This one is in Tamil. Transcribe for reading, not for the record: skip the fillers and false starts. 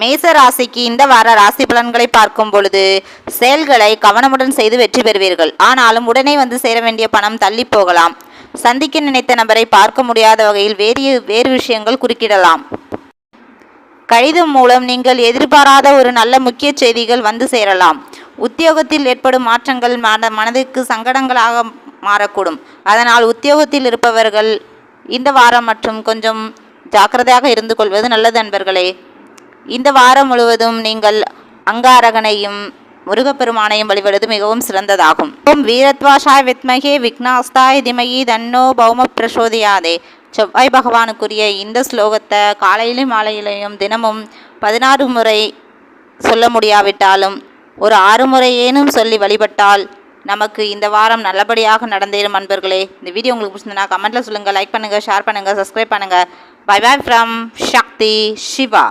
மேச ராசிக்கு இந்த வார ராசி பலன்களை பார்க்கும் பொழுது செயல்களை கவனமுடன் செய்து வெற்றி பெறுவீர்கள். ஆனாலும் உடனே வந்து சேர வேண்டிய பணம் தள்ளி போகலாம். சந்திக்க நினைத்த நபரை பார்க்க முடியாத வகையில் வேறு விஷயங்கள் குறுக்கிடலாம். கடிதம் மூலம் நீங்கள் எதிர்பாராத ஒரு நல்ல முக்கிய செய்திகள் வந்து சேரலாம். உத்தியோகத்தில் ஏற்படும் மாற்றங்கள் மனதிற்கு சங்கடங்களாக மாறக்கூடும். அதனால் உத்தியோகத்தில் இருப்பவர்கள் இந்த வாரம் மற்றும் கொஞ்சம் ஜாக்கிரதையாக இருந்து கொள்வது நல்லது நண்பர்களே. இந்த வாரம் முழுவதும் நீங்கள் அங்காரகனையும் முருகப்பெருமானையும் வழிபடுவது மிகவும் சிறந்ததாகும். ஓம் வீரத்வாஷாய வித்மகே விக்னாஸ்தாய திமகி தன்னோ பௌம பிரசோதியாதே. செவ்வாய் பகவானுக்குரிய இந்த ஸ்லோகத்தை காலையிலும் மாலையிலையும் தினமும் 16 முறை சொல்ல முடியாவிட்டாலும் ஒரு 6 முறையேனும் சொல்லி வழிபட்டால் நமக்கு இந்த வாரம் நல்லபடியாக நடந்தேறும் நண்பர்களே. இந்த வீடியோ உங்களுக்கு பிடிச்சிருந்தா கமெண்ட்டில் சொல்லுங்கள், லைக் பண்ணுங்கள், ஷேர் பண்ணுங்கள், சப்ஸ்கிரைப் பண்ணுங்கள். Bye bye from Sakthi Siva.